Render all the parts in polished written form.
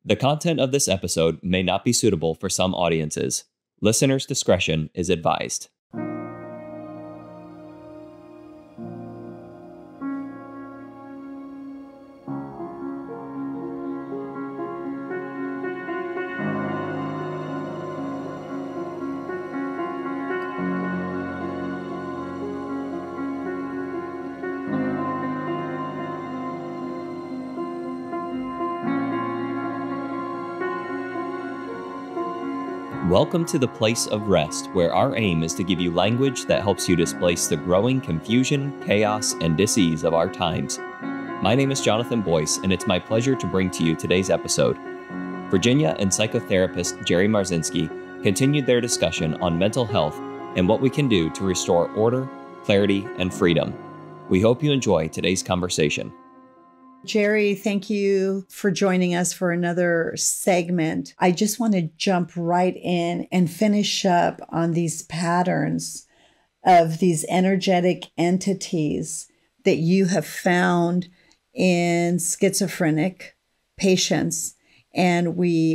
The content of this episode may not be suitable for some audiences. Listener's discretion is advised. Welcome to the place of rest, where our aim is to give you language that helps you displace the growing confusion, chaos, and dis-ease of our times. My name is Jonathan Boyce, and it's my pleasure to bring to you today's episode. Virginia and psychotherapist Jerry Marzinsky continued their discussion on mental health and what we can do to restore order, clarity, and freedom. We hope you enjoy today's conversation. Jerry, thank you for joining us for another segment. I just want to jump right in and finish up on these patterns of these energetic entities that you have found in schizophrenic patients. And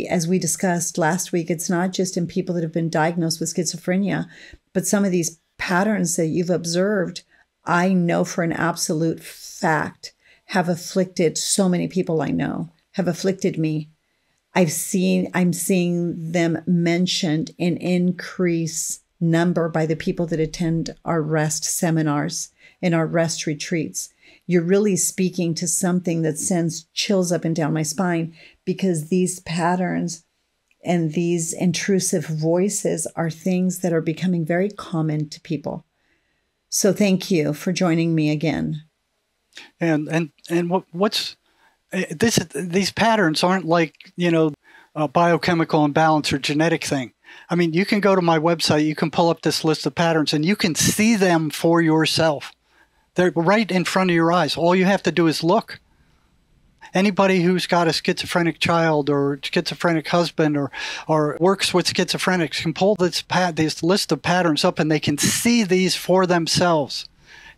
as we discussed last week, it's not just in people that have been diagnosed with schizophrenia, but some of these patterns that you've observed, I know for an absolute fact, have afflicted so many people I know, have afflicted me. I'm seeing them mentioned in increased number by the people that attend our R.E.S.T seminars and our R.E.S.T retreats. You're really speaking to something that sends chills up and down my spine, because these patterns and these intrusive voices are things that are becoming very common to people. So thank you for joining me again. And what's this? These patterns aren't like, a biochemical imbalance or genetic thing. I mean, you can go to my website, you can pull up this list of patterns, and you can see them for yourself. They're right in front of your eyes. All you have to do is look. Anybody who's got a schizophrenic child or schizophrenic husband or works with schizophrenics can pull this list of patterns up, and they can see these for themselves.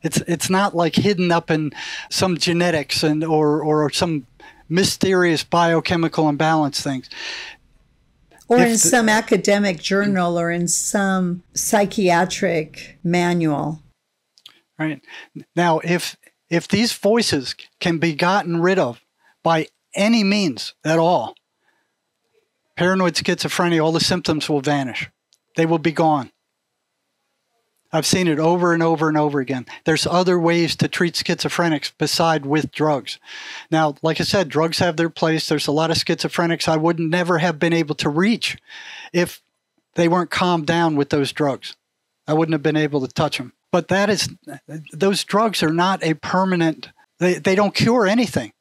It's not like hidden up in some genetics or some mysterious biochemical imbalance things. Or in some academic journal or in some psychiatric manual. Right. Now, if these voices can be gotten rid of by any means at all, paranoid schizophrenia, all the symptoms will vanish. They will be gone. I've seen it over and over and over again. There's other ways to treat schizophrenics beside with drugs. Now, like I said, drugs have their place. There's a lot of schizophrenics I would never have been able to reach if they weren't calmed down with those drugs. I wouldn't have been able to touch them. But those drugs are not a permanent, they don't cure anything.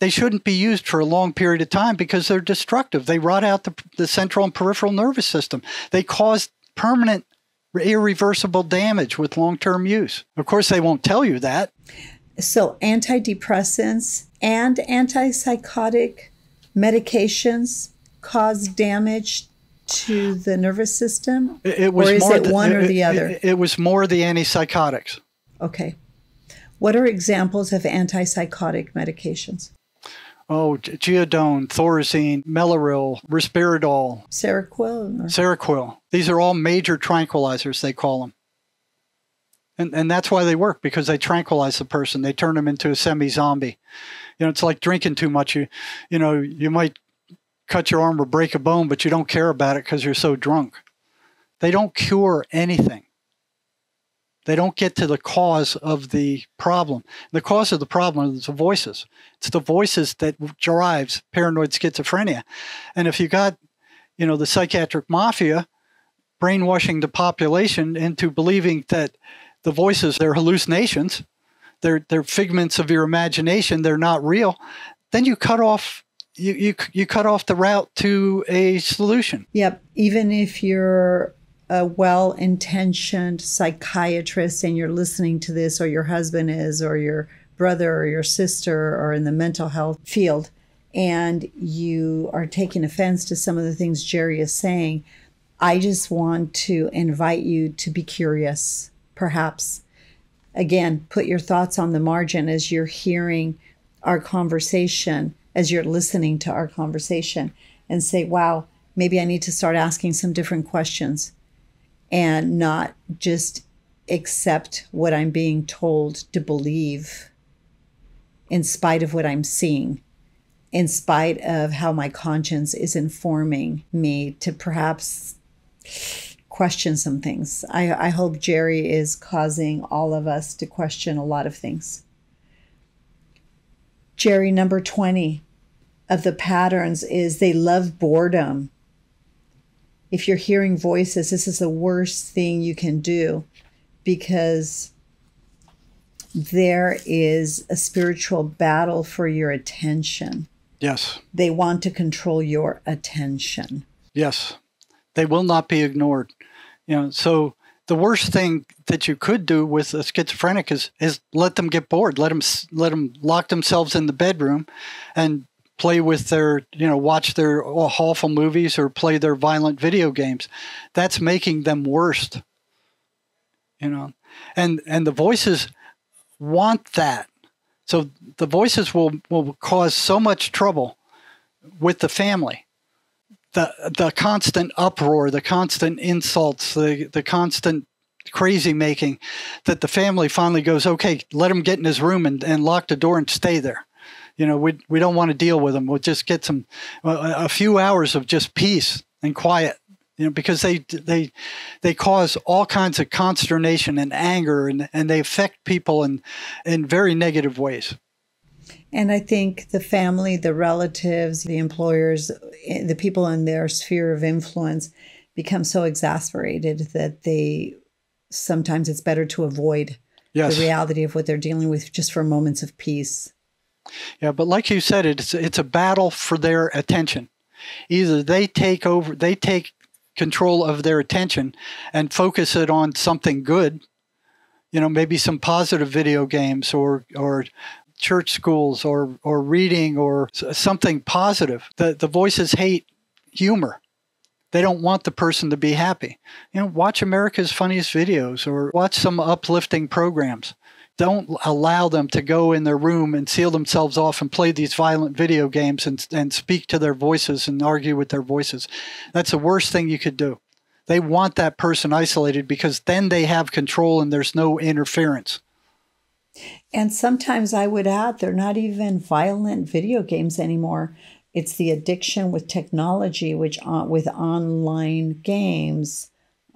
They shouldn't be used for a long period of time because they're destructive. They rot out the central and peripheral nervous system. They cause permanent irreversible damage with long-term use. Of course, they won't tell you that. So antidepressants and antipsychotic medications cause damage to the nervous system? Or is it one or the other? It was more the antipsychotics. Okay. What are examples of antipsychotic medications? Oh, Geodone, Thorazine, Mellaril, Risperidol. Seroquel. These are all major tranquilizers, they call them. And that's why they work, because they tranquilize the person. They turn them into a semi-zombie. It's like drinking too much. You might cut your arm or break a bone, but you don't care about it because you're so drunk. They don't cure anything. They don't get to the cause of the problem. The cause of the problem is the voices. It's the voices that drives paranoid schizophrenia. And if you got, the psychiatric mafia brainwashing the population into believing that the voices, they're hallucinations, they're figments of your imagination, they're not real, then you cut off you cut off the route to a solution. Yep. Even if you're a well-intentioned psychiatrist and you're listening to this, or your husband is, or your brother or your sister are in the mental health field, and you are taking offense to some of the things Jerry is saying, I just want to invite you to be curious, perhaps. Again, put your thoughts on the margin as you're hearing our conversation. as you're listening to our conversation and say, wow, maybe I need to start asking some different questions and not just accept what I'm being told to believe in spite of what I'm seeing, in spite of how my conscience is informing me to perhaps question some things. I hope Jerry is causing all of us to question a lot of things. Jerry, number 20 of the patterns is they love boredom. If you're hearing voices, this is the worst thing you can do because there is a spiritual battle for your attention. Yes. They want to control your attention. Yes. They will not be ignored. So the worst thing that you could do with a schizophrenic is let them get bored. Let them lock themselves in the bedroom and play with their, watch their awful movies or play their violent video games. That's making them worse. And the voices want that. So the voices will cause so much trouble with the family. The constant uproar, the constant insults, the constant crazy making, that the family finally goes, okay, let him get in his room and lock the door and stay there. We don't want to deal with him. We'll just get a few hours of just peace and quiet. Because they cause all kinds of consternation and anger, and they affect people in very negative ways. And I think the family, the relatives, the employers, the people in their sphere of influence become so exasperated that sometimes it's better to avoid the reality of what they're dealing with just for moments of peace. Yeah, but like you said, it's a battle for their attention. Either they take control of their attention and focus it on something good, maybe some positive video games or church schools or reading or something positive. The voices hate humor. They don't want the person to be happy. Watch America's Funniest Videos or watch some uplifting programs. Don't allow them to go in their room and seal themselves off and play these violent video games and speak to their voices and argue with their voices. That's the worst thing you could do. They want that person isolated because then they have control and there's no interference. And sometimes I would add, they're not even violent video games anymore. It's the addiction with technology, with online games,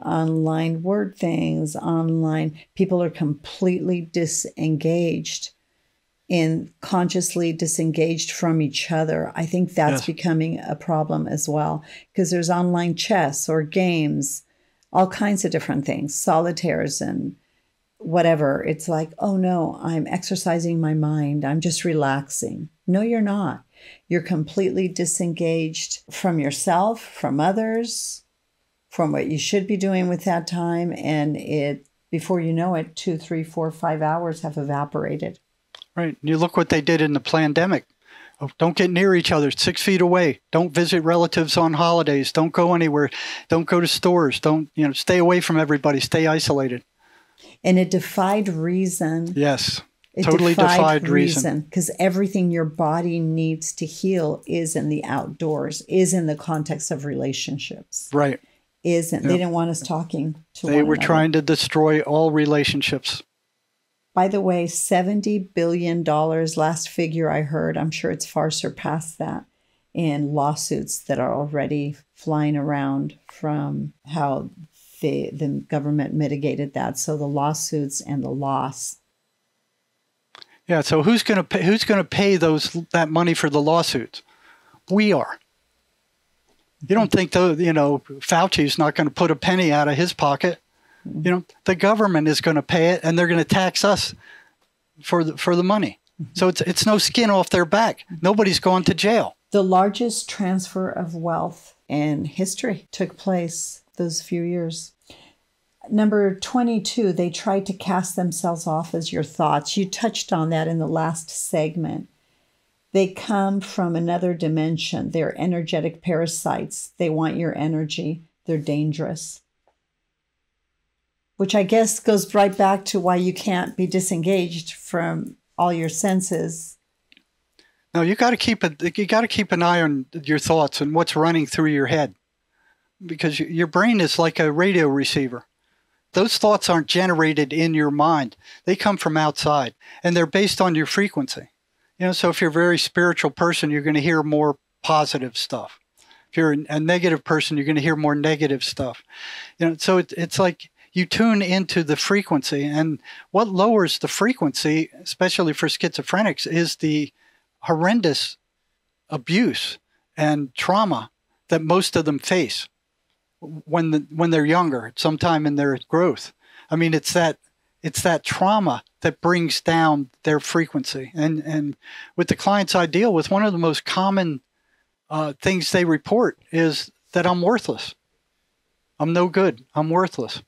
online word things, online. People are completely disengaged consciously disengaged from each other. I think that's becoming a problem as well, because there's online chess or games, all kinds of different things, solitaires and whatever. It's like, oh no, I'm exercising my mind. I'm just relaxing. No, you're not. You're completely disengaged from yourself, from others, from what you should be doing with that time. And before you know it, 2, 3, 4, 5 hours have evaporated. Right. You look what they did in the pandemic. Oh, don't get near each other, 6 feet away. Don't visit relatives on holidays. Don't go anywhere. Don't go to stores. Don't, stay away from everybody. Stay isolated. And it defied reason. Yes. Totally defied reason. Because everything your body needs to heal is in the outdoors, is in the context of relationships. Right. Isn't. Yep. They didn't want us talking to one another. They were trying to destroy all relationships. By the way, $70 billion, last figure I heard, I'm sure it's far surpassed that, in lawsuits that are already flying around from how the government mitigated that. So the lawsuits and the loss. Yeah. So who's going to pay that money for the lawsuits? We are. You don't think Fauci's not going to put a penny out of his pocket? The government is going to pay it, and they're going to tax us for the money. So it's no skin off their back. Nobody's going to jail. The largest transfer of wealth in history took place those few years. Number 22, they tried to cast themselves off as your thoughts. You touched on that in the last segment. They come from another dimension. They're energetic parasites. They want your energy. They're dangerous. Which I guess goes right back to why you can't be disengaged from all your senses. No, you got to keep an eye on your thoughts and what's running through your head, because your brain is like a radio receiver. Those thoughts aren't generated in your mind. They come from outside, and they're based on your frequency. So if you're a very spiritual person, you're going to hear more positive stuff. If you're a negative person, you're going to hear more negative stuff. So it's like you tune into the frequency, and what lowers the frequency, especially for schizophrenics, is the horrendous abuse and trauma that most of them face when they're younger, sometime in their growth. I mean, it's that trauma that brings down their frequency. And with the clients I deal with, one of the most common things they report is that I'm worthless. I'm no good. I'm worthless.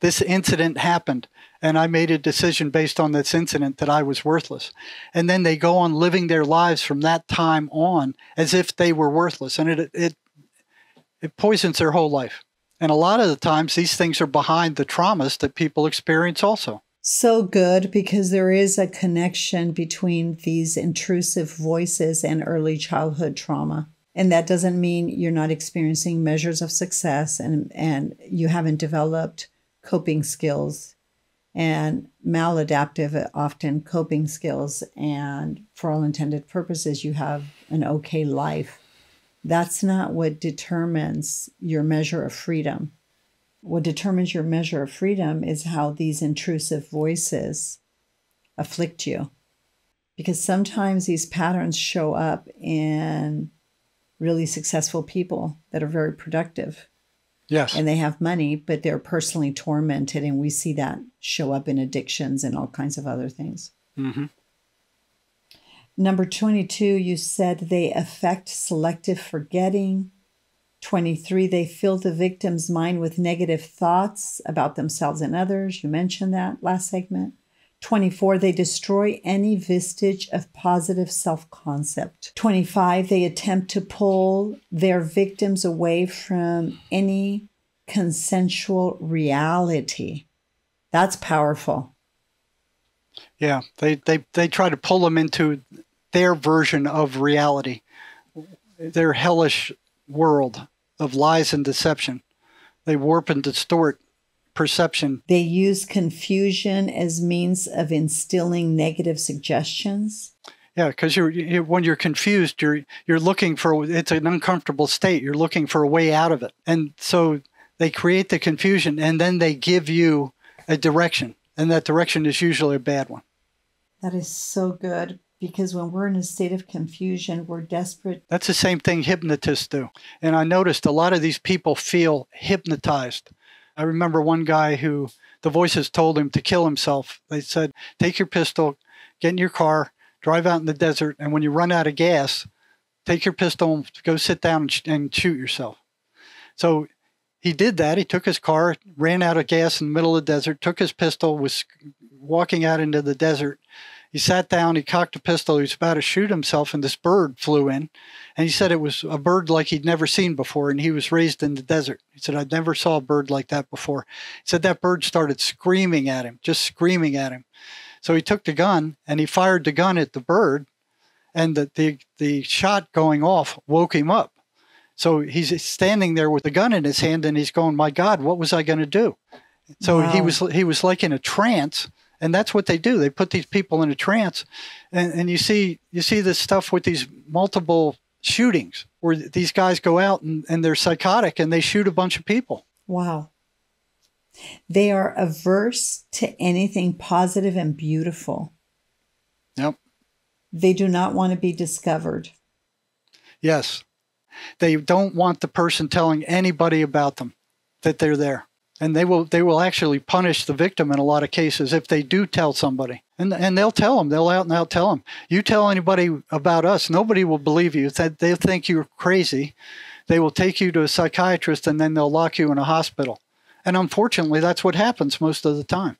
This incident happened, and I made a decision based on this incident that I was worthless. And then they go on living their lives from that time on as if they were worthless. And it poisons their whole life. And a lot of the times, these things are behind the traumas that people experience also. So good, because there is a connection between these intrusive voices and early childhood trauma. And that doesn't mean you're not experiencing measures of success and you haven't developed coping skills and maladaptive, often coping skills. And for all intended purposes, you have an okay life. That's not what determines your measure of freedom. What determines your measure of freedom is how these intrusive voices afflict you. Because sometimes these patterns show up in really successful people that are very productive. Yes. And they have money, but they're personally tormented. And we see that show up in addictions and all kinds of other things. Mm-hmm. Number 22, you said they affect selective forgetting. 23, they fill the victim's mind with negative thoughts about themselves and others. You mentioned that last segment. 24, they destroy any vestige of positive self-concept. 25, they attempt to pull their victims away from any consensual reality. That's powerful. Yeah, they try to pull them into their version of reality, their hellish world of lies and deception. They warp and distort perception. They use confusion as means of instilling negative suggestions. Yeah, because when you're confused, you're looking for, it's an uncomfortable state. You're looking for a way out of it. And so they create the confusion, and then they give you a direction. And that direction is usually a bad one. That is so good, because when we're in a state of confusion, we're desperate. That's the same thing hypnotists do. And I noticed a lot of these people feel hypnotized. I remember one guy who the voices told him to kill himself. They said, take your pistol, get in your car, drive out in the desert, and when you run out of gas, take your pistol, go sit down and shoot yourself. So he did that. He took his car, ran out of gas in the middle of the desert, took his pistol, was walking out into the desert. He sat down, he cocked a pistol, he was about to shoot himself, and this bird flew in. And he said it was a bird like he'd never seen before, and he was raised in the desert. He said, I'd never saw a bird like that before. He said that bird started screaming at him, just screaming at him. So he took the gun, and he fired the gun at the bird, and the shot going off woke him up. So he's standing there with the gun in his hand, and he's going, my God, what was I going to do? So wow. he was like in a trance. And that's what they do. They put these people in a trance. And you see this stuff with these multiple shootings where these guys go out and they're psychotic and they shoot a bunch of people. Wow. They are averse to anything positive and beautiful. Yep. They do not want to be discovered. Yes. They don't want the person telling anybody about them, that they're there. And they will actually punish the victim in a lot of cases if they do tell somebody. And they'll tell them. They'll out and out tell them. You tell anybody about us, nobody will believe you. They'll think you're crazy. They will take you to a psychiatrist, and then they'll lock you in a hospital. And unfortunately, that's what happens most of the time.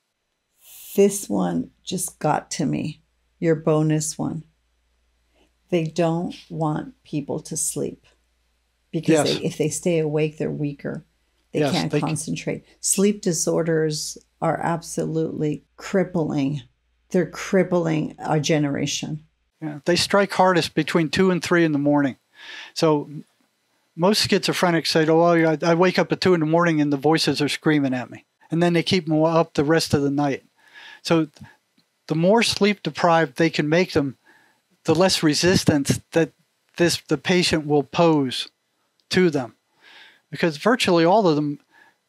This one just got to me, your bonus one. They don't want people to sleep because yes. If they stay awake, they're weaker. They can't concentrate. Sleep disorders are absolutely crippling. They're crippling our generation. Yeah, they strike hardest between 2 and 3 in the morning. So most schizophrenics say, oh, I wake up at 2 in the morning and the voices are screaming at me. And then they keep them up the rest of the night. So the more sleep deprived they can make them, the less resistance that the patient will pose to them. Because virtually all of them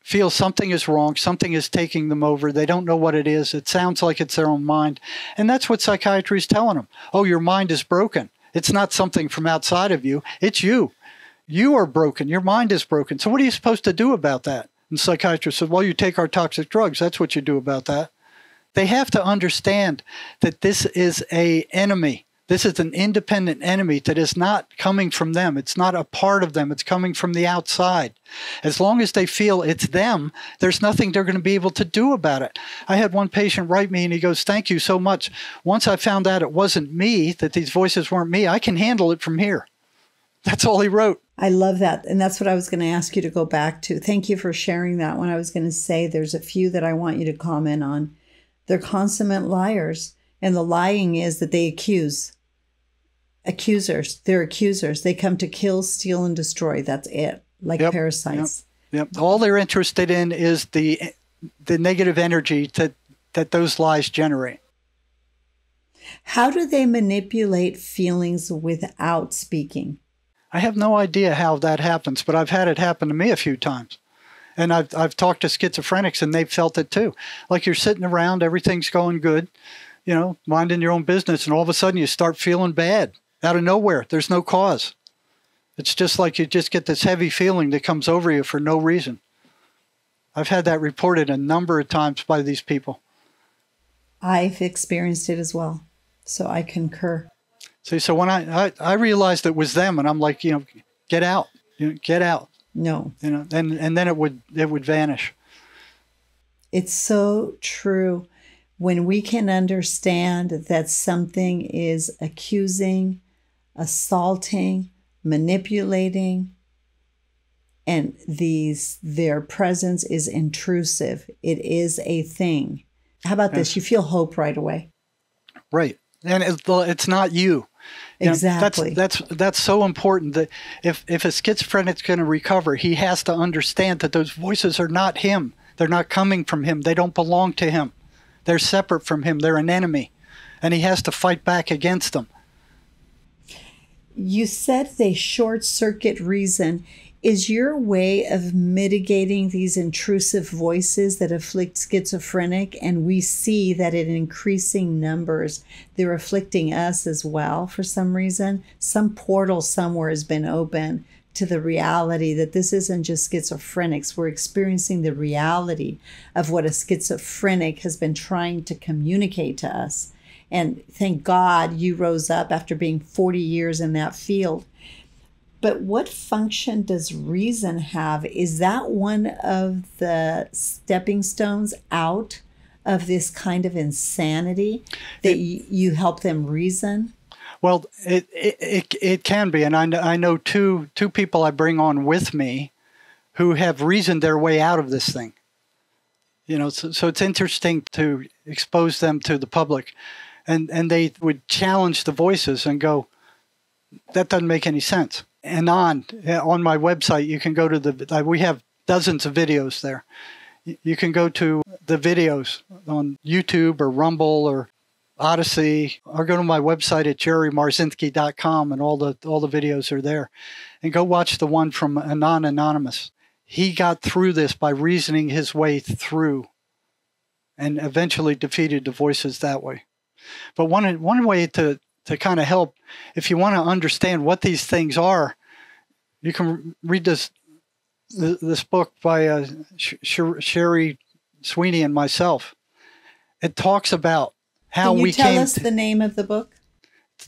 feel something is wrong, something is taking them over. They don't know what it is. It sounds like it's their own mind. And that's what psychiatry is telling them. Oh, your mind is broken. It's not something from outside of you. It's you. You are broken. Your mind is broken. So what are you supposed to do about that? And psychiatrists said, well, you take our toxic drugs. That's what you do about that. They have to understand that this is an enemy. This is an independent enemy that is not coming from them. It's not a part of them. It's coming from the outside. As long as they feel it's them, there's nothing they're going to be able to do about it. I had one patient write me and he goes, thank you so much. Once I found out it wasn't me, that these voices weren't me, I can handle it from here. That's all he wrote. I love that. And that's what I was going to ask you to go back to. Thank you for sharing that one. I was going to say there's a few that I want you to comment on. They're consummate liars. And the lying is that they accuse. Accusers. They're accusers. They come to kill, steal, and destroy. That's it. Like parasites. Yep. All they're interested in is the negative energy that those lies generate. How do they manipulate feelings without speaking? I have no idea how that happens, but I've had it happen to me a few times. And I've talked to schizophrenics and they've felt it too. Like you're sitting around, everything's going good, minding your own business, and all of a sudden you start feeling bad out of nowhere. There's no cause. It's just like you just get this heavy feeling that comes over you for no reason. I've had that reported a number of times by these people. I've experienced it as well, so I concur. See, so when I realized it was them, and I'm like, get out, get out. No. And then it would vanish. It's so true. When we can understand that something is accusing, assaulting, manipulating, and their presence is intrusive, it is a thing. How about this? You feel hope right away. Right. And it's not you. Exactly. That's so important that if a schizophrenic's going to recover, he has to understand that those voices are not him. They're not coming from him. They don't belong to him. They're separate from him. They're an enemy. And he has to fight back against them. You said they short-circuit reason. Is your way of mitigating these intrusive voices that afflict schizophrenic, and we see that in increasing numbers, they're afflicting us as well for some reason? Some portal somewhere has been open to the reality that this isn't just schizophrenics. We're experiencing the reality of what a schizophrenic has been trying to communicate to us. And thank God you rose up after being 40 years in that field. But what function does reason have? Is that one of the stepping stones out of this kind of insanity that you help them reason? Well, it can be. And I know two people I bring on with me who have reasoned their way out of this thing. So it's interesting to expose them to the public. And they would challenge the voices and go, that doesn't make any sense. And on my website, you can go to we have dozens of videos there. You can go to the videos on YouTube or Rumble or Odyssey, or go to my website at jerrymarzinsky.com, and all the videos are there. And go watch the one from Anonymous. He got through this by reasoning his way through and eventually defeated the voices that way. But one way to kind of help, if you want to understand what these things are, you can read this book by Sherry Sweeney and myself. It talks about how we came. Can you tell us the name of the book?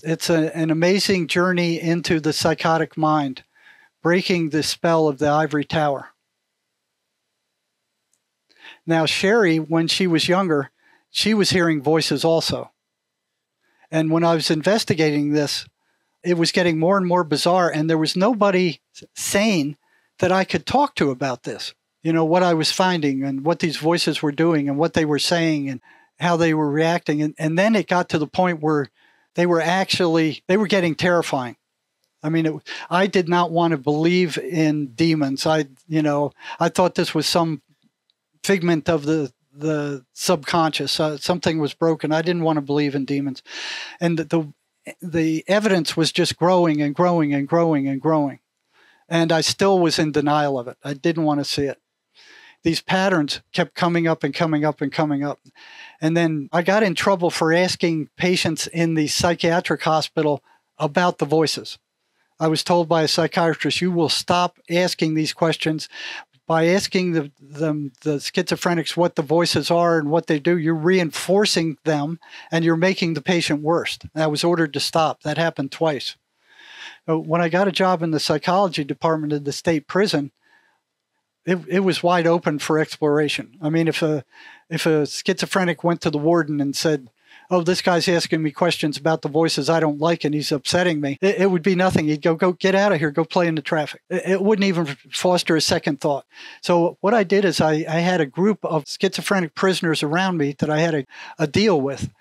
It's an amazing journey into the psychotic mind, breaking the spell of the ivory tower. Now, Sherry, when she was younger, she was hearing voices also. And when I was investigating this, it was getting more and more bizarre, and there was nobody sane that I could talk to about this. What I was finding and what these voices were doing and what they were saying and how they were reacting. And then it got to the point where they were getting terrifying. I mean, I did not want to believe in demons. I thought this was some figment of the subconscious. Something was broken. I didn't want to believe in demons. And the evidence was just growing and growing and growing and growing. And I still was in denial of it. I didn't want to see it. These patterns kept coming up and coming up and coming up. And then I got in trouble for asking patients in the psychiatric hospital about the voices. I was told by a psychiatrist, you will stop asking these questions. By asking the schizophrenics what the voices are and what they do, you're reinforcing them and you're making the patient worse. And I was ordered to stop. That happened twice. When I got a job in the psychology department of the state prison, it was wide open for exploration. I mean, if a schizophrenic went to the warden and said, oh, this guy's asking me questions about the voices I don't like and he's upsetting me, it would be nothing. He'd go get out of here, go play in the traffic. It wouldn't even foster a second thought. So what I did is I had a group of schizophrenic prisoners around me that I had a deal with,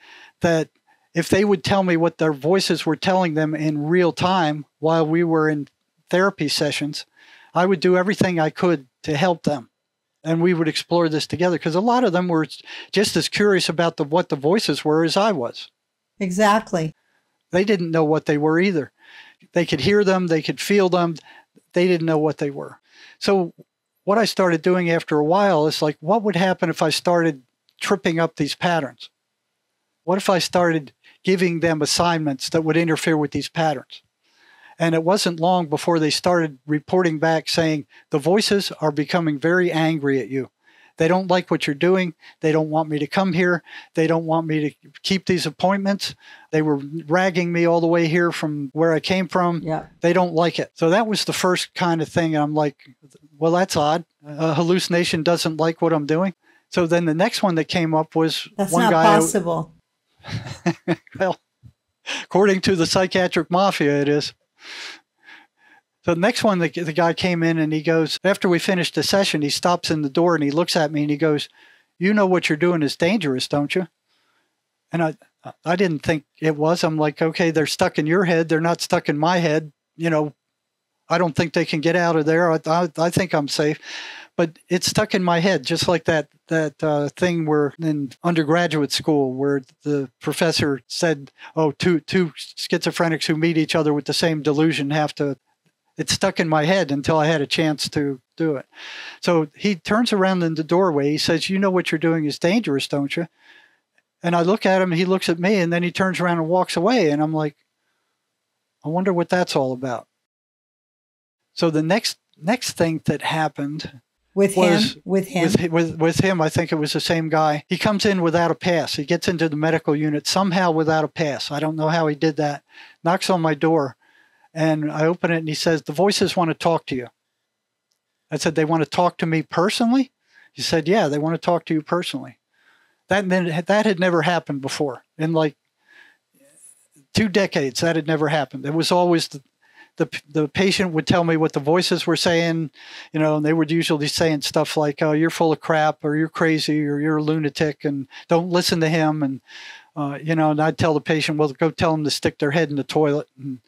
that if they would tell me what their voices were telling them in real time while we were in therapy sessions, I would do everything I could to help them. And we would explore this together, because a lot of them were just as curious about what the voices were as I was. Exactly. They didn't know what they were either. They could hear them. They could feel them. They didn't know what they were. So what I started doing after a while is like, what would happen if I started tripping up these patterns? What if I started giving them assignments that would interfere with these patterns? And it wasn't long before they started reporting back saying, the voices are becoming very angry at you. They don't like what you're doing. They don't want me to come here. They don't want me to keep these appointments. They were ragging me all the way here from where I came from. Yeah. They don't like it. So that was the first kind of thing. And I'm like, well, that's odd. A hallucination doesn't like what I'm doing. So then the next one that came up was that's one not guy. Possible. Well, according to the psychiatric mafia, it is. So the next one, the guy came in and he goes, after we finished the session, he stops in the door and he looks at me and he goes, you know what you're doing is dangerous, don't you? And I didn't think it was. I'm like, okay, they're stuck in your head. They're not stuck in my head. You know, I don't think they can get out of there. I think I'm safe. But it's stuck in my head, just like that thing where in undergraduate school where the professor said, oh, two schizophrenics who meet each other with the same delusion have to, it's stuck in my head until I had a chance to do it. So he turns around in the doorway. He says, you know what you're doing is dangerous, don't you? And I look at him, he looks at me, and then he turns around and walks away. And I'm like, I wonder what that's all about. So the next thing that happened with him, I think it was the same guy. He comes in without a pass. He gets into the medical unit somehow without a pass. I don't know how he did that. Knocks on my door, and I open it, and he says, the voices want to talk to you. I said, they want to talk to me personally? He said, yeah, they want to talk to you personally. That had never happened before. In like 2 decades, that had never happened. It was always the patient would tell me what the voices were saying, you know, and they would usually saying stuff like, oh, you're full of crap, or you're crazy, or you're a lunatic, and don't listen to him. And, you know, and I'd tell the patient, well, go tell them to stick their head in the toilet. And,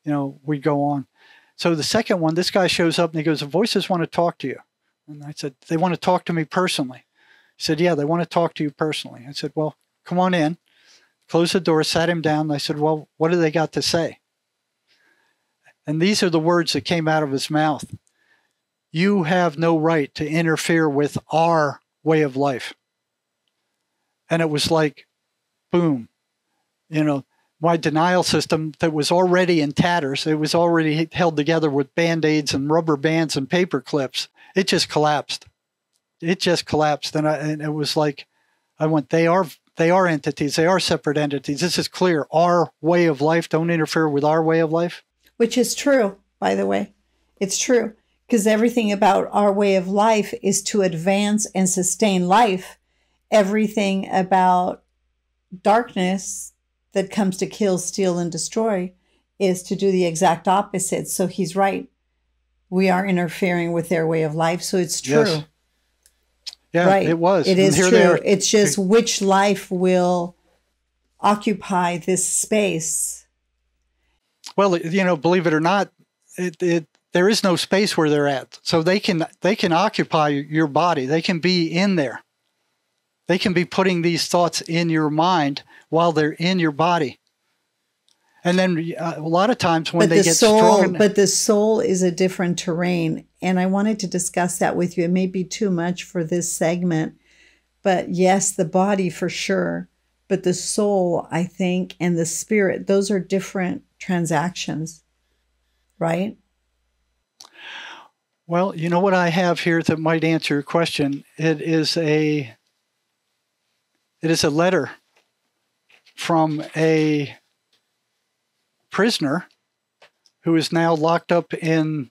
you know, we'd go on. So the second one, this guy shows up and he goes, the voices want to talk to you. And I said, they want to talk to me personally. He said, yeah, they want to talk to you personally. I said, well, come on in. Closed the door, sat him down. And I said, well, what do they got to say? And these are the words that came out of his mouth. You have no right to interfere with our way of life. And it was like, boom, you know, my denial system that was already in tatters, it was already held together with Band-Aids and rubber bands and paper clips. It just collapsed. It just collapsed. And it was like, I went, they are entities. They are separate entities. This is clear. Our way of life, don't interfere with our way of life. Which is true, by the way. It's true. Because everything about our way of life is to advance and sustain life. Everything about darkness that comes to kill, steal, and destroy is to do the exact opposite. So he's right. We are interfering with their way of life. So it's true. Yes. Yeah, right. It was. It is true. It's just which life will occupy this space. Well, believe it or not, there is no space where they're at. So they can occupy your body. They can be in there. They can be putting these thoughts in your mind while they're in your body. And then a lot of times when they get strong. But the soul is a different terrain. And I wanted to discuss that with you. It may be too much for this segment. But yes, the body for sure. But the soul, I think, and the spirit, those are different transactions, right? Well, you know what I have here that might answer your question? It is a letter from a prisoner who is now locked up in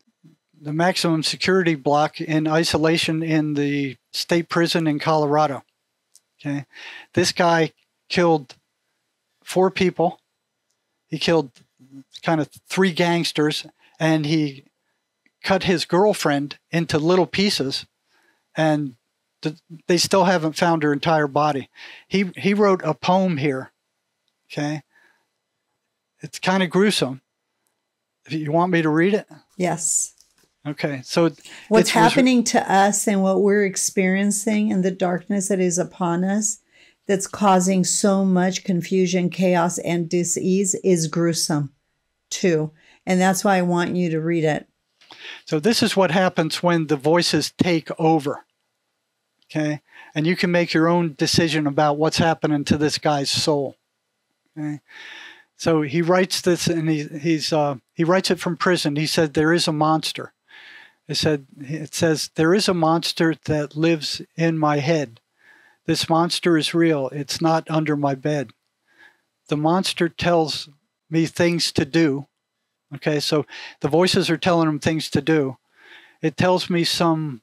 the maximum security block in isolation in the state prison in Colorado. Okay. This guy killed 4 people. He killed kind of 3 gangsters, and he cut his girlfriend into little pieces, and they still haven't found her entire body. He wrote a poem here. Okay. It's kind of gruesome. You want me to read it? Yes. Okay. So what's happening to us and what we're experiencing and the darkness that is upon us that's causing so much confusion, chaos, and dis-ease is gruesome too. And that's why I want you to read it. So this is what happens when the voices take over. Okay. And you can make your own decision about what's happening to this guy's soul. Okay. So he writes this, and he writes it from prison. He said, there is a monster. It says, there is a monster that lives in my head. This monster is real. It's not under my bed. The monster tells me things to do. Okay, so the voices are telling him things to do. It tells me some.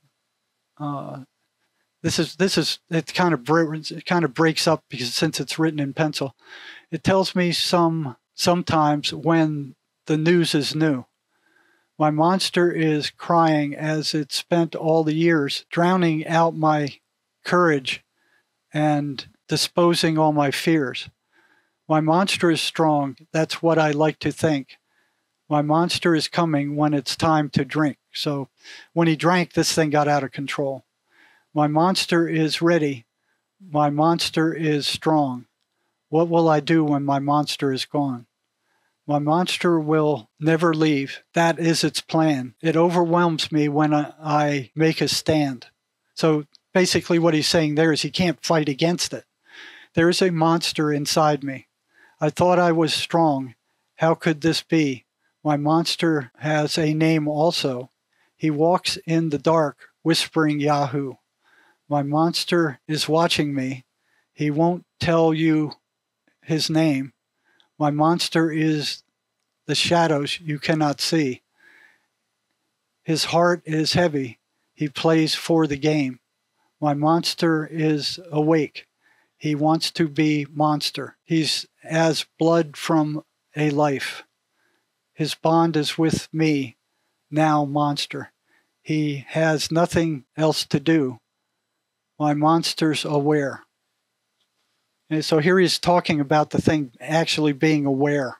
It kind of breaks up because since it's written in pencil. It tells me sometimes when the news is new. My monster is crying as it spent all the years drowning out my courage and disposing all my fears. My monster is strong. That's what I like to think. My monster is coming when it's time to drink. So when he drank, this thing got out of control. My monster is ready. My monster is strong. What will I do when my monster is gone? My monster will never leave. That is its plan. It overwhelms me when I make a stand. So basically what he's saying there is he can't fight against it. There is a monster inside me. I thought I was strong. How could this be? My monster has a name also. He walks in the dark, whispering Yahoo. My monster is watching me. He won't tell you his name. My monster is the shadows you cannot see. His heart is heavy. He plays for the game. My monster is awake. He wants to be monster. He's as blood from a life. His bond is with me, now monster. He has nothing else to do. My monster's aware. And so here he's talking about the thing actually being aware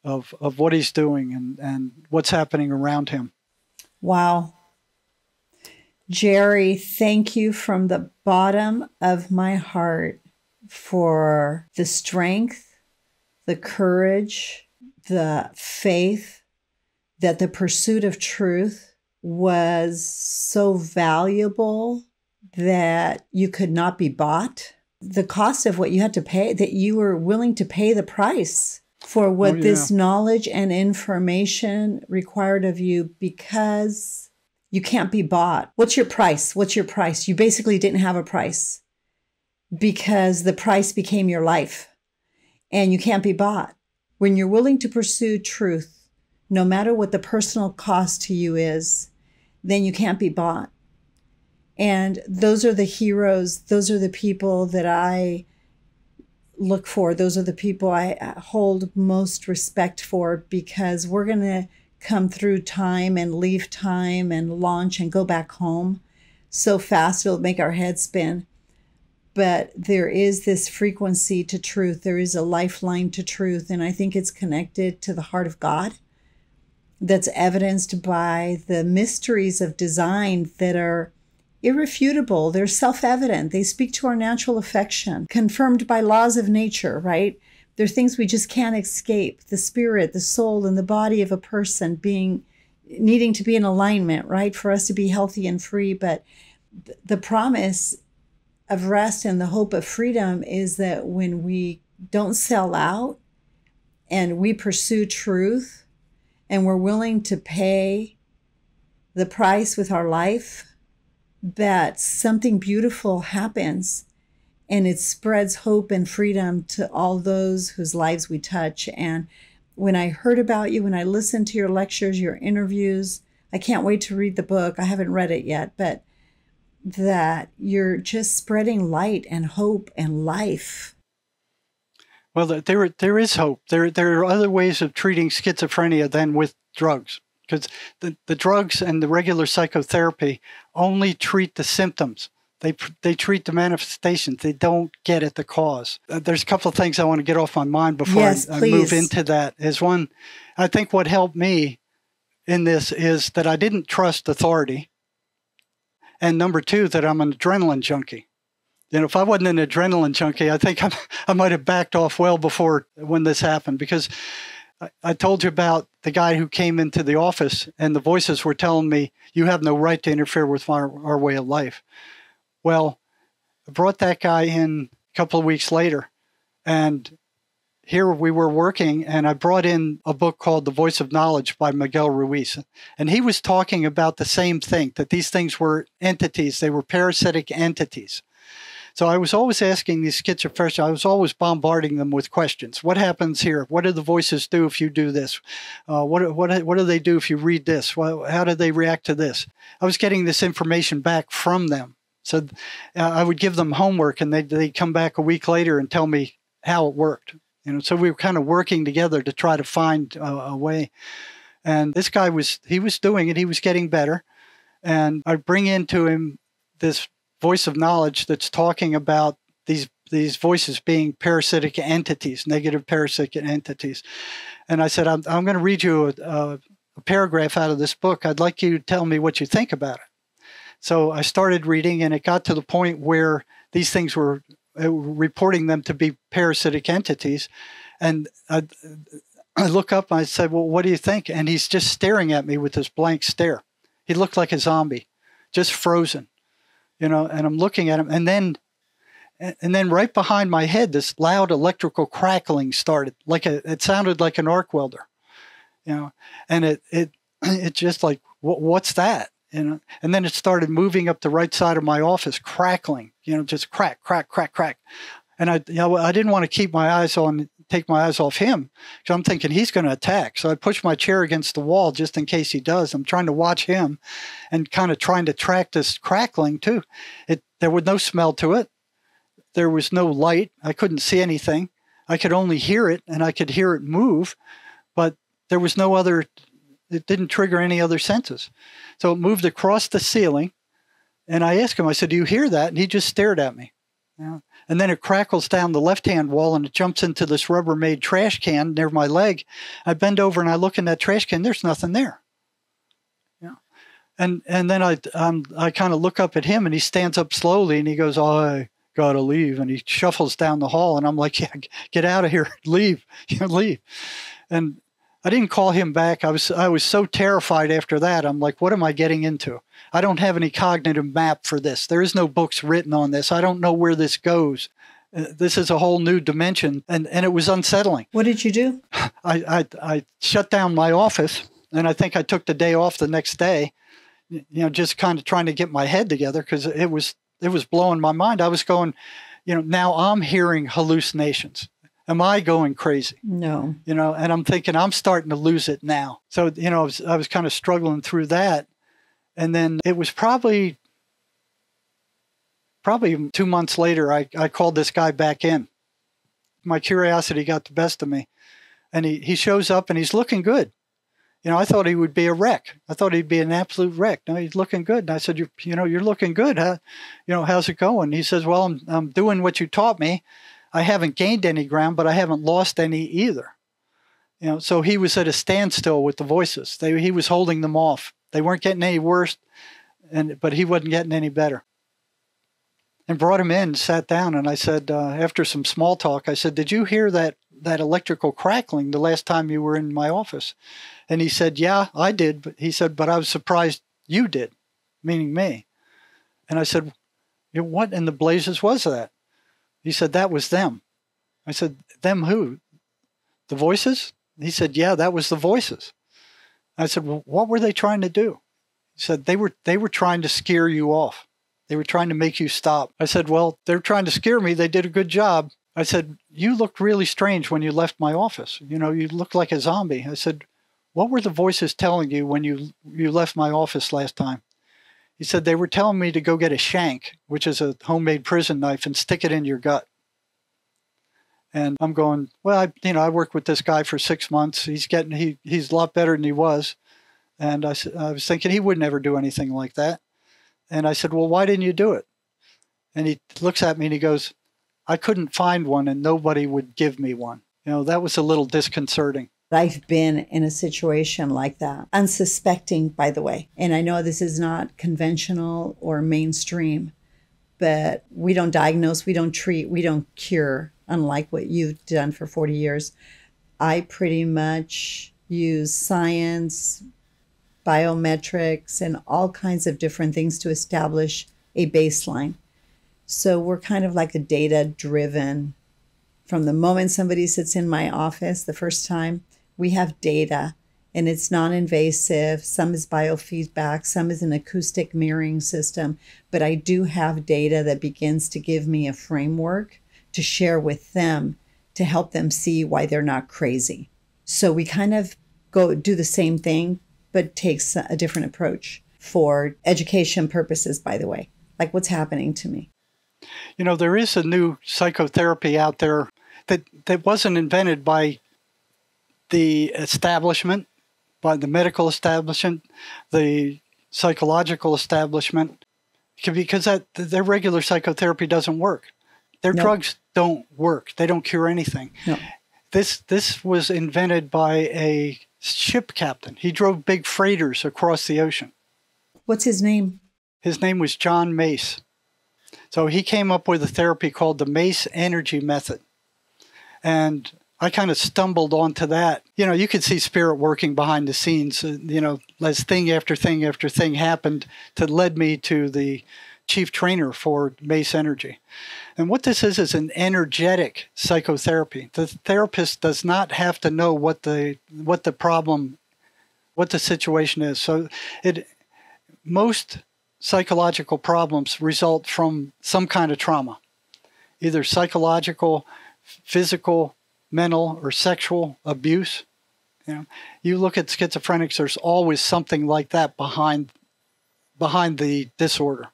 of what he's doing and what's happening around him. Wow. Jerry, thank you from the bottom of my heart for the strength, the courage, the faith that the pursuit of truth was so valuable that you could not be bought. The cost of what you had to pay, that you were willing to pay the price for what this knowledge and information required of you, because you can't be bought. What's your price? What's your price? You basically didn't have a price because the price became your life, and you can't be bought. When you're willing to pursue truth, no matter what the personal cost to you is, then you can't be bought. And those are the heroes. Those are the people that I look for. Those are the people I hold most respect for, because we're going to come through time and leave time and launch and go back home so fast it'll make our head spin. but there is this frequency to truth. There is a lifeline to truth. And I think it's connected to the heart of God. That's evidenced by the mysteries of design that are irrefutable. They're self-evident. They speak to our natural affection, confirmed by laws of nature, right? They're things we just can't escape. The spirit, the soul, and the body of a person needing to be in alignment, right? For us to be healthy and free. But the promise of rest and the hope of freedom is that when we don't sell out and we pursue truth and we're willing to pay the price with our life, that something beautiful happens and it spreads hope and freedom to all those whose lives we touch. And when I heard about you, when I listened to your lectures, your interviews, I can't wait to read the book. I haven't read it yet, but that you're just spreading light and hope and life. Well, there is hope. There are other ways of treating schizophrenia than with drugs, because the drugs and the regular psychotherapy only treat the symptoms. They treat the manifestations. They don't get at the cause. There's a couple of things I want to get off my mind before I move into that. Is one, I think what helped me in this is that I didn't trust authority. And number two, that I'm an adrenaline junkie. If I wasn't an adrenaline junkie, I think I might have backed off well before when this happened, because I told you about the guy who came into the office and the voices were telling me, you have no right to interfere with our way of life. Well, I brought that guy in a couple of weeks later, and here we were working, and I brought in a book called The Voice of Knowledge by Miguel Ruiz. And he was talking about the same thing, that these things were entities. They were parasitic entities. So I was always asking these schizophrenics, I was always bombarding them with questions. What happens here? What do the voices do if you do this? What do they do if you read this? How do they react to this? I was getting this information back from them. So I would give them homework, and they'd come back a week later and tell me how it worked. So we were kind of working together to try to find a way. And this guy was doing it. He was getting better. And I bring into him this voice of knowledge that's talking about these voices being parasitic entities, negative parasitic entities. And I said, I'm going to read you a paragraph out of this book. I'd like you to tell me what you think about it. So I started reading, and it got to the point where these things were reporting them to be parasitic entities. And I look up and I said, well, what do you think? And he's just staring at me with this blank stare. He looked like a zombie, just frozen, and I'm looking at him. And then right behind my head, this loud electrical crackling started, it sounded like an arc welder, and it just like, what's that? And then it started moving up the right side of my office, crackling, just crack, crack, crack, crack. And I didn't want to take my eyes off him, because I'm thinking he's going to attack. So I pushed my chair against the wall just in case he does. I'm trying to watch him and kind of trying to track this crackling too. There was no smell to it. There was no light. I couldn't see anything. I could only hear it, and I could hear it move, but there was no other. It didn't trigger any other senses. So it moved across the ceiling, and I asked him, I said, do you hear that? And he just stared at me. And then it crackles down the left-hand wall, and it jumps into this Rubbermaid trash can near my leg. I bend over and I look in that trash can. There's nothing there. And then I kind of look up at him, and he stands up slowly, and he goes, I got to leave. And he shuffles down the hall, and I'm like, yeah, get out of here. Leave. Leave. And I didn't call him back. I was so terrified after that. I'm like, what am I getting into? I don't have any cognitive map for this. There is no books written on this. I don't know where this goes. This is a whole new dimension, and it was unsettling. What did you do? I shut down my office, and I think I took the day off the next day, just kind of trying to get my head together, because it was blowing my mind. I was going, now I'm hearing hallucinations. Am I going crazy? No. And I'm thinking I'm starting to lose it now. So, I was kind of struggling through that. And then it was probably 2 months later, I called this guy back in. My curiosity got the best of me. And he shows up, and he's looking good. I thought he would be a wreck. I thought he'd be an absolute wreck. No, he's looking good. And I said, you're looking good. Huh? How's it going? He says, well, I'm doing what you taught me. I haven't gained any ground, but I haven't lost any either. So he was at a standstill with the voices. He was holding them off. They weren't getting any worse, but he wasn't getting any better. And brought him in, sat down, and I said, after some small talk, I said, did you hear that electrical crackling the last time you were in my office? And he said, yeah, I did. But he said, but I was surprised you did, meaning me. And I said, what in the blazes was that? He said, that was them. I said, them who? The voices? He said, yeah, that was the voices. I said, well, what were they trying to do? He said, they were trying to scare you off. They were trying to make you stop. I said, well, they're trying to scare me. They did a good job. I said, you looked really strange when you left my office. You looked like a zombie. I said, what were the voices telling you when you left my office last time? He said, they were telling me to go get a shank, which is a homemade prison knife, and stick it in your gut. And I'm going, well, I worked with this guy for 6 months. He's a lot better than he was. And I was thinking he would never do anything like that. And I said, well, why didn't you do it? And he looks at me and he goes, I couldn't find one and nobody would give me one. That was a little disconcerting. I've been in a situation like that, unsuspecting, by the way. And I know this is not conventional or mainstream, but we don't diagnose, we don't treat, we don't cure, unlike what you've done for 40 years. I pretty much use science, biometrics, and all kinds of different things to establish a baseline. So we're kind of like a data-driven. From the moment somebody sits in my office the first time, we have data, and it's non-invasive. Some is biofeedback, some is an acoustic mirroring system, but I do have data that begins to give me a framework to share with them to help them see why they're not crazy. So we kind of go do the same thing, but takes a different approach for education purposes, by the way, like what's happening to me. There is a new psychotherapy out there that wasn't invented by the establishment, by the medical establishment, the psychological establishment, because their regular psychotherapy doesn't work. Their drugs don't work. They don't cure anything. No. This was invented by a ship captain. He drove big freighters across the ocean. What's his name? His name was John Mace. So he came up with a therapy called the Mace Energy Method. And I kind of stumbled onto that. You could see spirit working behind the scenes, as thing after thing after thing happened that led me to the chief trainer for Mace Energy. And what this is an energetic psychotherapy. The therapist does not have to know what the problem, what the situation is. So most psychological problems result from some kind of trauma, either psychological, physical, mental, or sexual abuse. You look at schizophrenics, there's always something like that behind the disorder.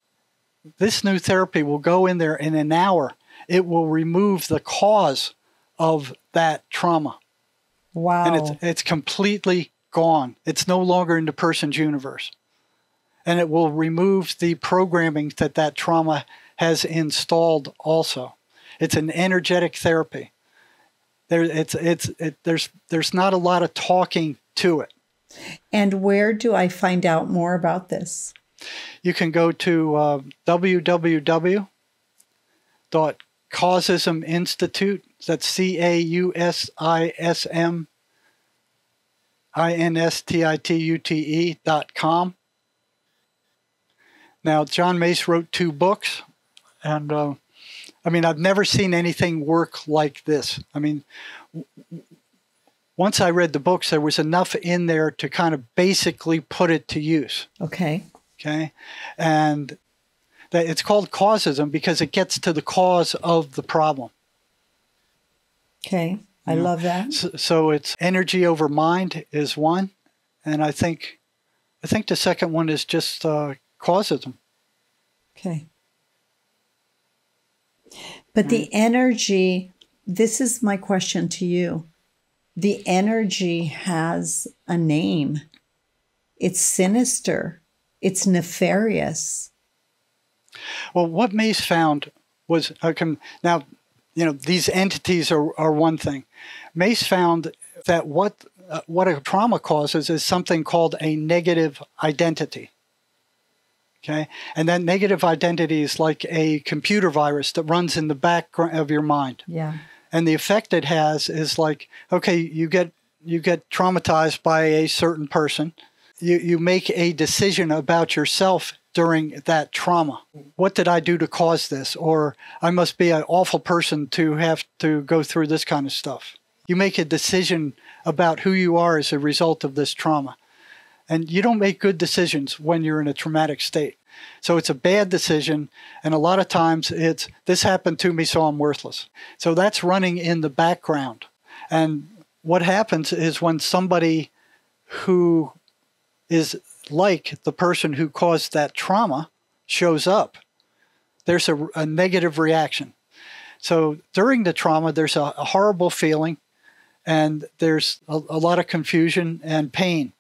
This new therapy will go in there in an hour. It will remove the cause of that trauma. Wow. And it's completely gone. It's no longer in the person's universe. And it will remove the programming that trauma has installed also. It's an energetic therapy. There's not a lot of talking to it. And where do I find out more about this? You can go to www.causisminstitute. That's CAUSISMINSTITUTE.com. Now, John Mace wrote 2 books, and I've never seen anything work like this. Once I read the books, there was enough in there to kind of basically put it to use. Okay. And it's called causism because it gets to the cause of the problem. Okay. I love that. So it's energy over mind is one. And I think the second one is just causism. Okay. But the energy, this is my question to you. The energy has a name. It's sinister. It's nefarious. Well, what Mace found was, now, these entities are one thing. Mace found that what a trauma causes is something called a negative identity. Okay? And that negative identity is like a computer virus that runs in the background of your mind. Yeah. And the effect it has is like, okay, you get traumatized by a certain person. You make a decision about yourself during that trauma. What did I do to cause this? Or I must be an awful person to have to go through this kind of stuff. You make a decision about who you are as a result of this trauma. And you don't make good decisions when you're in a traumatic state. So it's a bad decision, and a lot of times it's, this happened to me, so I'm worthless. So that's running in the background. And what happens is when somebody who is like the person who caused that trauma shows up, there's a negative reaction. So during the trauma, there's a horrible feeling, and there's a lot of confusion and pain.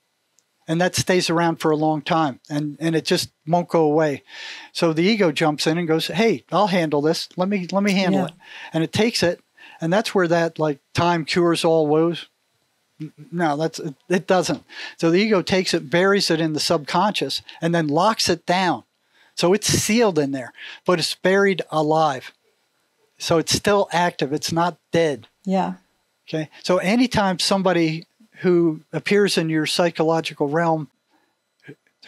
And that stays around for a long time, and it just won't go away. So the ego jumps in and goes, hey, I'll handle this. Let me handle it. And it takes it, and that's where that, like, time cures all woes. No, it doesn't. So the ego takes it, buries it in the subconscious, and then locks it down. So it's sealed in there, but it's buried alive. So it's still active. It's not dead. Yeah. Okay. So anytime somebody who appears in your psychological realm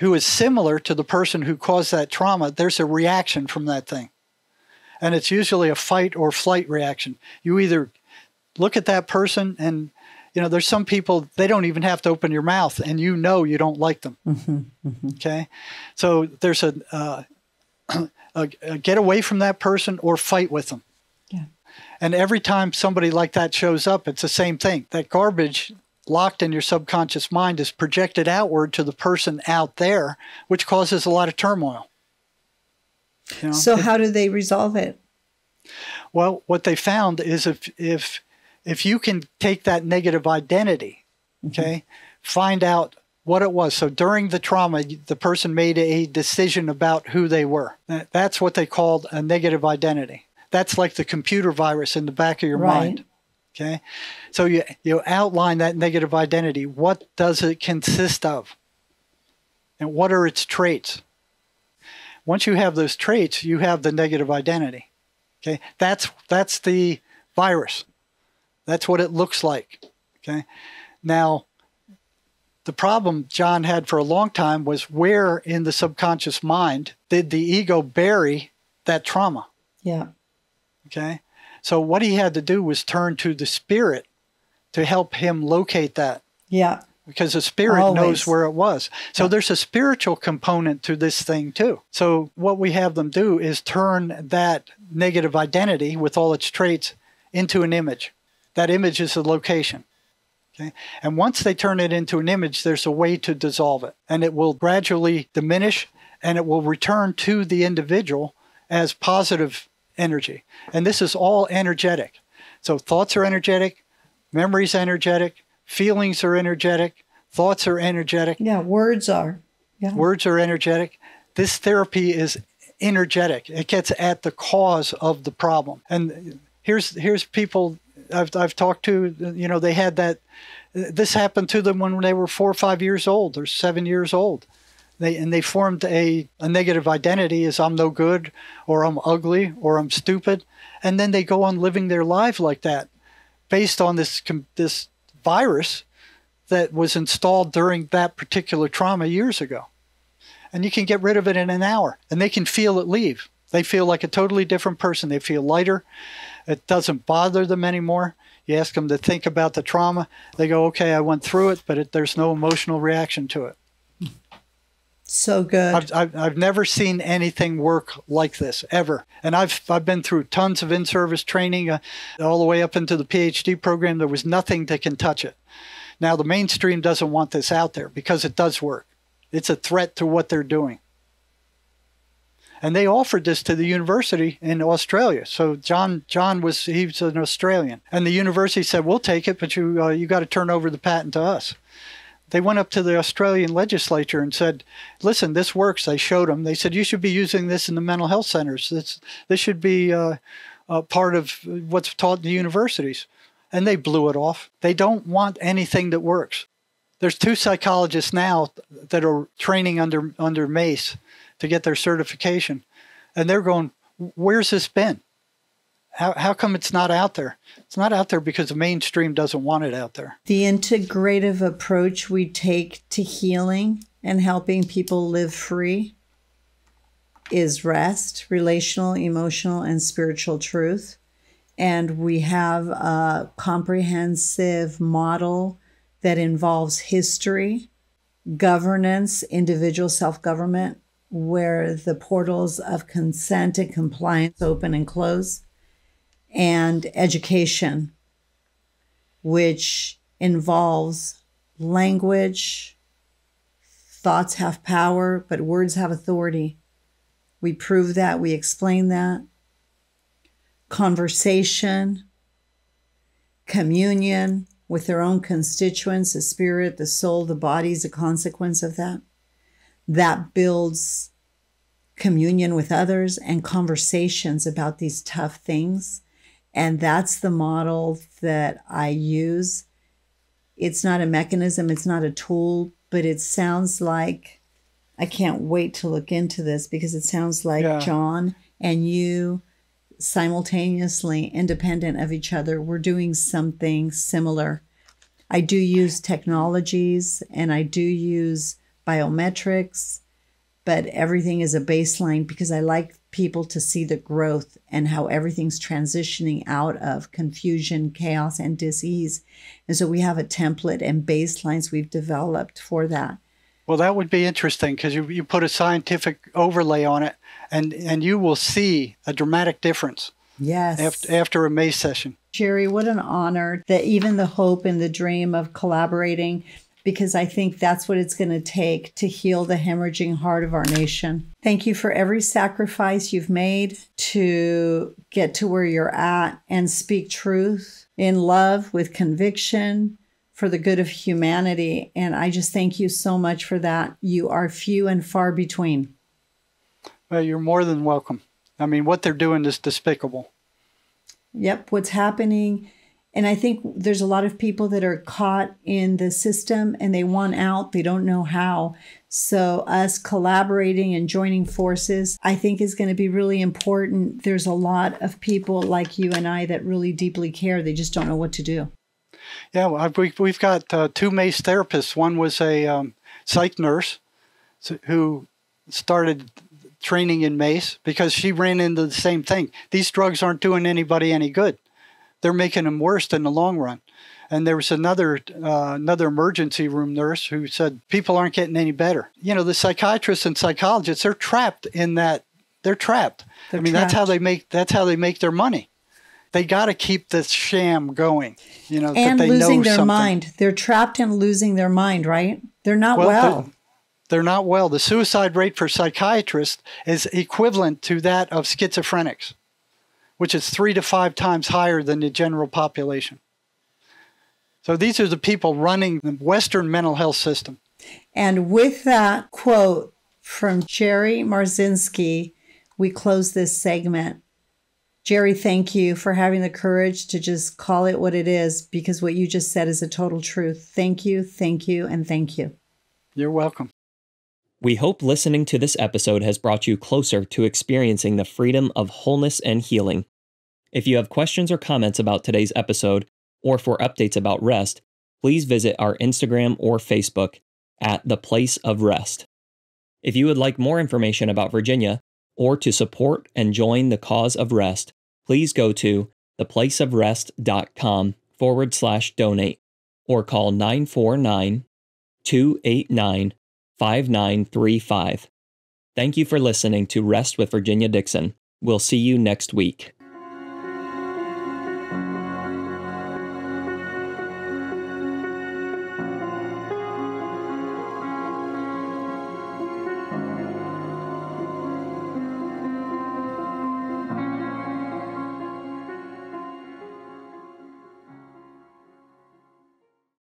who is similar to the person who caused that trauma, there's a reaction from that thing. And it's usually a fight or flight reaction. You either look at that person and, there's some people, they don't even have to open your mouth and you don't like them. Mm-hmm, mm-hmm. Okay? So there's a get away from that person or fight with them. Yeah. And every time somebody like that shows up, it's the same thing. That garbage locked in your subconscious mind is projected outward to the person out there, which causes a lot of turmoil. So how do they resolve it? Well, what they found is if you can take that negative identity, okay, find out what it was. So during the trauma, the person made a decision about who they were. That's what they called a negative identity. That's like the computer virus in the back of your mind. Okay, so you outline that negative identity. What does it consist of? And what are its traits? Once you have those traits, you have the negative identity. Okay, that's the virus. That's what it looks like. Okay, now the problem John had for a long time was where in the subconscious mind did the ego bury that trauma? Yeah. Okay. So what he had to do was turn to the spirit to help him locate that. Yeah. Because the spirit knows where it was. So there's a spiritual component to this thing too. So what we have them do is turn that negative identity with all its traits into an image. That image is a location. Okay. And once they turn it into an image, there's a way to dissolve it. And it will gradually diminish, and it will return to the individual as positive energy. And this is all energetic. So thoughts are energetic, memories energetic, feelings are energetic, thoughts are energetic. Yeah, words are. Yeah. Words are energetic. This therapy is energetic. It gets at the cause of the problem. And here's people I've talked to, they had that, this happened to them when they were 4 or 5 years old or 7 years old. They formed a negative identity as I'm no good, or I'm ugly, or I'm stupid. And then they go on living their life like that based on this virus that was installed during that particular trauma years ago. And you can get rid of it in an hour, and they can feel it leave. They feel like a totally different person. They feel lighter. It doesn't bother them anymore. You ask them to think about the trauma. They go, okay, I went through it, but there's no emotional reaction to it. So good. I've never seen anything work like this, ever. And I've been through tons of in-service training, all the way up into the PhD program. There was nothing that can touch it. Now, the mainstream doesn't want this out there because it does work. It's a threat to what they're doing. And they offered this to the university in Australia. So he was an Australian. And the university said, we'll take it, but you got to turn over the patent to us. They went up to the Australian legislature and said, listen, this works. They showed them. They said, you should be using this in the mental health centers. This should be part of what's taught in the universities. And they blew it off. They don't want anything that works. There's 2 psychologists now that are training under Mace to get their certification. And they're going, where's this been? How come it's not out there? It's not out there because the mainstream doesn't want it out there. The integrative approach we take to healing and helping people live free is REST, relational, emotional, and spiritual truth. And we have a comprehensive model that involves history, governance, individual self-government, where the portals of consent and compliance open and close, and education, which involves language. Thoughts have power, but words have authority. We prove that, we explain that. Conversation, communion with their own constituents, the spirit, the soul, the body is a consequence of that. That builds communion with others and conversations about these tough things. And that's the model that I use. It's not a mechanism, it's not a tool, but it sounds like, I can't wait to look into this because it sounds like John and you simultaneously, independent of each other, we're doing something similar. I do use technologies and I do use biometrics, but everything is a baseline because I like people to see the growth and how everything's transitioning out of confusion, chaos, and dis-ease. And so we have a template and baselines we've developed for that. Well, that would be interesting because you put a scientific overlay on it and you will see a dramatic difference. Yes. After a Mace session. Jerry, what an honor that even the hope and the dream of collaborating, because I think that's what it's going to take to heal the hemorrhaging heart of our nation. Thank you for every sacrifice you've made to get to where you're at and speak truth in love with conviction for the good of humanity. And I just thank you so much for that. You are few and far between. Well, you're more than welcome. I mean, what they're doing is despicable. Yep, what's happening. And I think there's a lot of people that are caught in the system and they want out. They don't know how. So us collaborating and joining forces, I think is going to be really important. There's a lot of people like you and I that really deeply care. They just don't know what to do. Yeah, well, we've got 2 Mace therapists. One was a psych nurse who started training in Mace because she ran into the same thing. These drugs aren't doing anybody any good. They're making them worse in the long run. And there was another emergency room nurse who said people aren't getting any better. You know, the psychiatrists and psychologists, they're trapped in that. They're trapped. That's how they make their money. They got to keep this sham going. You know, and that they losing know their something. Mind. They're trapped in losing their mind, right? They're not well. They're not well. The suicide rate for psychiatrists is equivalent to that of schizophrenics, which is 3 to 5 times higher than the general population. So these are the people running the Western mental health system. And with that quote from Jerry Marzinsky, we close this segment. Jerry, thank you for having the courage to just call it what it is, because what you just said is a total truth. Thank you, and thank you. You're welcome. We hope listening to this episode has brought you closer to experiencing the freedom of wholeness and healing. If you have questions or comments about today's episode, or for updates about REST, please visit our Instagram or Facebook at The Place of REST. If you would like more information about Virginia, or to support and join the cause of REST, please go to theplaceofrest.com/donate or call 949-289-5935. Thank you for listening to Rest with Virginia Dixon. We'll see you next week.